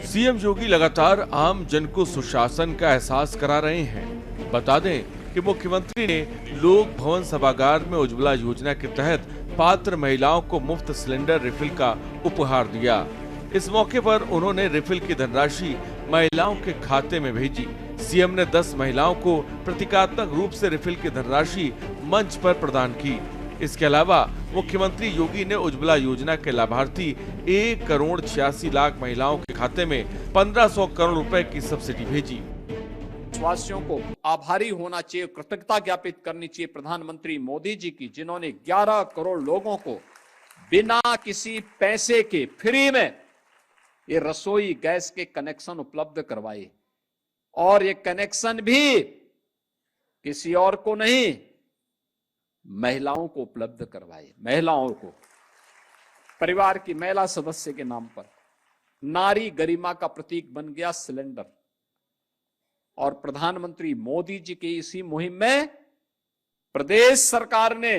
CM योगी लगातार आम जन को सुशासन का एहसास करा रहे हैं। बता दें कि मुख्यमंत्री ने लोक भवन सभागार में उज्ज्वला योजना के तहत पात्र महिलाओं को मुफ्त सिलेंडर रिफिल का उपहार दिया। इस मौके पर उन्होंने रिफिल की धनराशि महिलाओं के खाते में भेजी। सीएम ने 10 महिलाओं को प्रतीकात्मक रूप से रिफिल की धनराशि मंच पर प्रदान की। इसके अलावा मुख्यमंत्री योगी ने उज्ज्वला योजना के लाभार्थी 1,86,00,000 महिलाओं के खाते में 1,500 करोड़ रुपए की सब्सिडी भेजी। देशवासियों को आभारी होना चाहिए, कृतज्ञता ज्ञापित करनी चाहिए प्रधानमंत्री मोदी जी की, जिन्होंने 11 करोड़ लोगों को बिना किसी पैसे के फ्री में ये रसोई गैस के कनेक्शन उपलब्ध करवाए। और ये कनेक्शन भी किसी और को नहीं, महिलाओं को उपलब्ध करवाए। महिलाओं को, परिवार की महिला सदस्य के नाम पर नारी गरिमा का प्रतीक बन गया सिलेंडर। और प्रधानमंत्री मोदी जी की इसी मुहिम में प्रदेश सरकार ने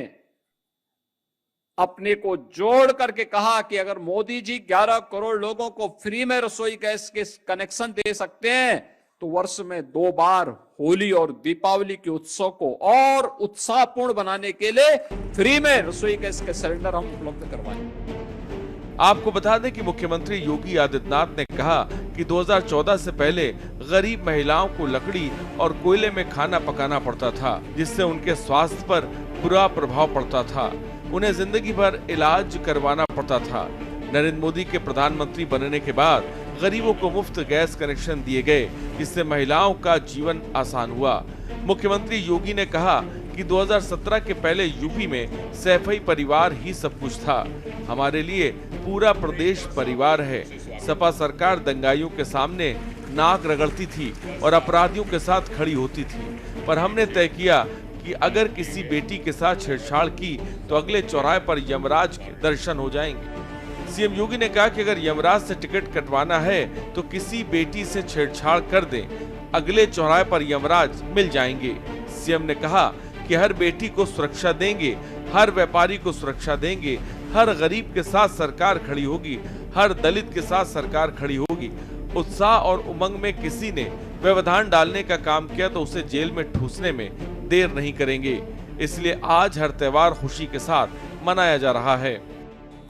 अपने को जोड़ करके कहा कि अगर मोदी जी 11 करोड़ लोगों को फ्री में रसोई गैस के कनेक्शन दे सकते हैं तो वर्ष में 2 बार होली और दीपावली के उत्सव को और उत्साहपूर्ण बनाने के लिए फ्री में रसोई गैस के सिलेंडर हम उपलब्ध करवाएंगे। आपको बता दें कि मुख्यमंत्री योगी आदित्यनाथ ने कहा कि 2014 से पहले गरीब महिलाओं को लकड़ी और कोयले में खाना पकाना पड़ता था, जिससे उनके स्वास्थ्य पर बुरा प्रभाव पड़ता था। उन्हें जिंदगी भर इलाज करवाना पड़ता था। नरेंद्र मोदी के प्रधानमंत्री बनने के बाद गरीबों को मुफ्त गैस कनेक्शन दिए गए, जिससे महिलाओं का जीवन आसान हुआ। मुख्यमंत्री योगी ने कहा कि 2017 के पहले यूपी में सैफई परिवार ही सब कुछ था। हमारे लिए पूरा प्रदेश परिवार है। सपा सरकार दंगाइयों के सामने नाक रगड़ती थी और अपराधियों के साथ खड़ी होती थी, पर हमने तय किया कि अगर किसी बेटी के साथ छेड़छाड़ की तो अगले चौराहे पर यमराज के दर्शन हो जाएंगे। सीएम योगी ने कहा कि अगर यमराज से टिकट कटवाना है तो किसी बेटी से छेड़छाड़ कर दें, अगले चौराहे पर यमराज मिल जाएंगे। सीएम ने कहा कि हर बेटी को सुरक्षा देंगे, हर व्यापारी को सुरक्षा देंगे, हर गरीब के साथ सरकार खड़ी होगी, हर दलित के साथ सरकार खड़ी होगी। उत्साह और उमंग में किसी ने व्यवधान डालने का काम किया तो उसे जेल में ठूसने में देर नहीं करेंगे। इसलिए आज हर त्योहार खुशी के साथ मनाया जा रहा है।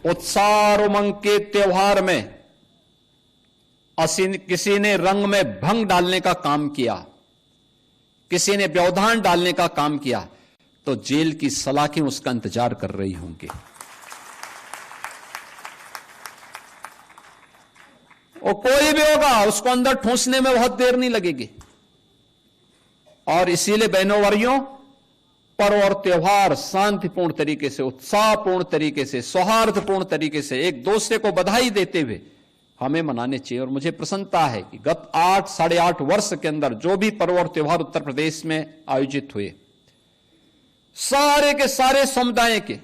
उत्साह और उमंग के त्योहार में किसी ने रंग में भंग डालने का काम किया, किसी ने व्यवधान डालने का काम किया तो जेल की सलाखें उसका इंतजार कर रही होंगी। और कोई भी होगा उसको अंदर ठूंसने में बहुत देर नहीं लगेगी। और इसीलिए बहनों वरियों, पर्व और त्योहार शांतिपूर्ण तरीके से, उत्साहपूर्ण तरीके से, सौहार्दपूर्ण तरीके से एक दूसरे को बधाई देते हुए हमें मनाने चाहिए। और मुझे प्रसन्नता है कि गत 8-8.5 वर्ष के अंदर जो भी पर्व और त्योहार उत्तर प्रदेश में आयोजित हुए, सारे के सारे समुदाय के,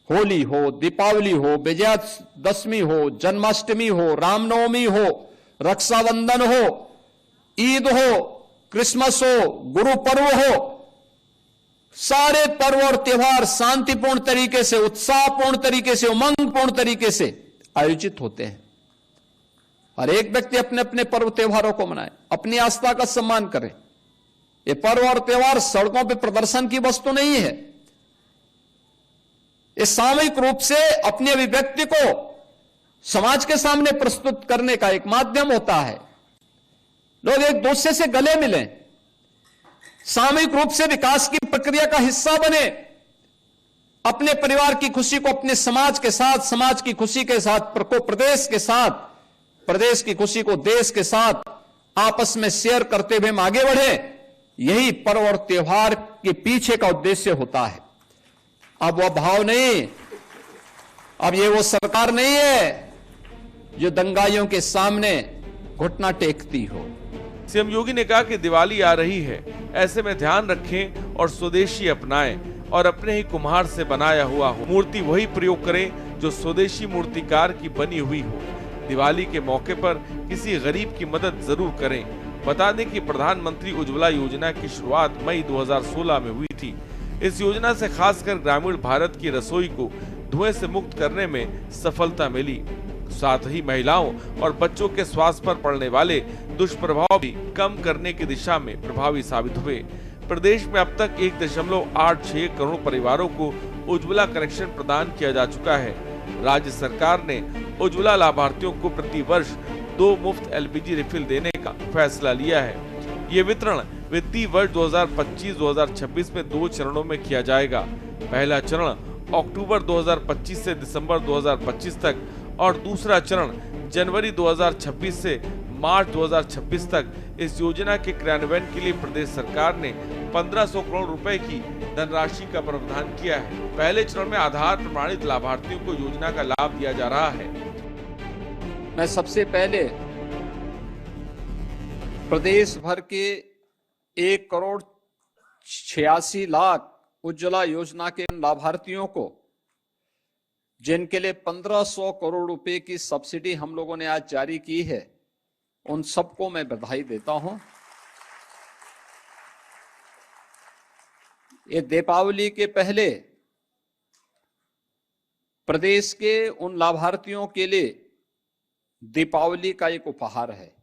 होली हो, दीपावली हो, विजयादशमी हो, जन्माष्टमी हो, रामनवमी हो, रक्षाबंधन हो, ईद हो, क्रिसमस हो, गुरु पर्व हो, सारे पर्व और त्योहार शांतिपूर्ण तरीके से, उत्साहपूर्ण तरीके से, उमंगपूर्ण तरीके से आयोजित होते हैं। हर एक व्यक्ति अपने अपने पर्व त्योहारों को मनाए, अपनी आस्था का सम्मान करे। ये पर्व और त्योहार सड़कों पर प्रदर्शन की वस्तु नहीं है। ये सामूहिक रूप से अपने अभिव्यक्ति को समाज के सामने प्रस्तुत करने का एक माध्यम होता है। लोग एक दूसरे से गले मिलें, सामूहिक रूप से विकास की प्रक्रिया का हिस्सा बने, अपने परिवार की खुशी को अपने समाज के साथ, समाज की खुशी के साथ प्रदेश के साथ, प्रदेश की खुशी को देश के साथ आपस में शेयर करते हुए हम आगे बढ़े। यही पर्व और त्योहार के पीछे का उद्देश्य होता है। अब वह भाव नहीं, अब ये वो सरकार नहीं है जो दंगाइयों के सामने घुटना टेकती हो। सीएम योगी ने कहा कि दिवाली आ रही है, ऐसे में ध्यान रखें और स्वदेशी अपनाएं और अपने ही कुम्हार से बनाया हुआ हो मूर्ति वही प्रयोग करें जो स्वदेशी मूर्तिकार की बनी हुई हो। दिवाली के मौके पर किसी गरीब की मदद जरूर करें। बता दें कि प्रधानमंत्री उज्ज्वला योजना की शुरुआत मई 2016 में हुई थी। इस योजना से खासकर ग्रामीण भारत की रसोई को धुएं से मुक्त करने में सफलता मिली। साथ ही महिलाओं और बच्चों के स्वास्थ्य पर पड़ने वाले दुष्प्रभाव भी कम करने की दिशा में प्रभावी साबित हुए। प्रदेश में अब तक 1.86 करोड़ परिवारों को उज्ज्वला कनेक्शन प्रदान किया जा चुका है। राज्य सरकार ने उज्ज्वला लाभार्थियों को प्रति वर्ष 2 मुफ्त LPG रिफिल देने का फैसला लिया है। ये वितरण वित्तीय वर्ष 2025-2026 में 2 चरणों में किया जाएगा। पहला चरण अक्टूबर 2025 से दिसंबर 2025 तक और दूसरा चरण जनवरी 2026 से मार्च 2026 तक। इस योजना के क्रियान्वयन के लिए प्रदेश सरकार ने 1500 करोड़ रुपए की धनराशि का प्रावधान किया है। पहले चरण में आधार प्रमाणित लाभार्थियों को योजना का लाभ दिया जा रहा है। मैं सबसे पहले प्रदेश भर के 1,86,00,000 उज्ज्वला योजना के लाभार्थियों को, जिनके लिए 1500 करोड़ रुपए की सब्सिडी हम लोगों ने आज जारी की है, उन सबको मैं बधाई देता हूं। ये दीपावली के पहले प्रदेश के उन लाभार्थियों के लिए दीपावली का एक उपहार है।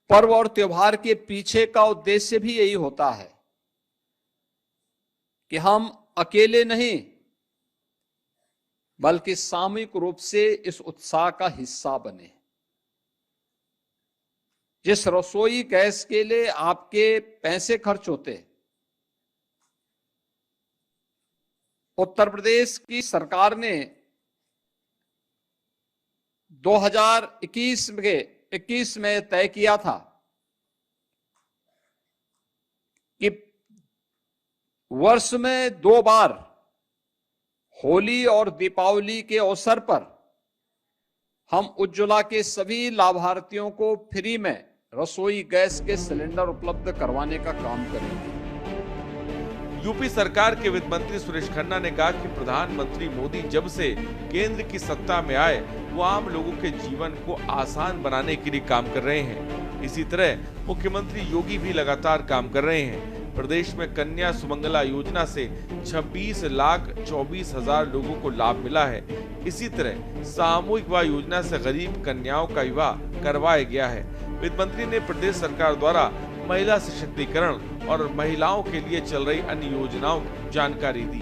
पर्व और त्योहार के पीछे का उद्देश्य भी यही होता है कि हम अकेले नहीं बल्कि सामूहिक रूप से इस उत्साह का हिस्सा बने। जिस रसोई गैस के लिए आपके पैसे खर्च होते, उत्तर प्रदेश की सरकार ने 2021 में तय किया था कि वर्ष में 2 बार होली और दीपावली के अवसर पर हम उज्ज्वला के सभी लाभार्थियों को फ्री में रसोई गैस के सिलेंडर उपलब्ध करवाने का काम करेंगे। यूपी सरकार के वित्त मंत्री सुरेश खन्ना ने कहा कि प्रधानमंत्री मोदी जब से केंद्र की सत्ता में आए, वो आम लोगों के जीवन को आसान बनाने के लिए काम कर रहे हैं। इसी तरह मुख्यमंत्री योगी भी लगातार काम कर रहे हैं। प्रदेश में कन्या सुमंगला योजना से 26,24,000 लोगों को लाभ मिला है। इसी तरह सामूहिक विवाह योजना से गरीब कन्याओं का विवाह करवाया गया है। वित्त मंत्री ने प्रदेश सरकार द्वारा महिला सशक्तिकरण और महिलाओं के लिए चल रही अन्य योजनाओं की जानकारी दी।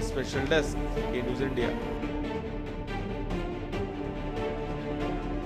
Special desk, news India.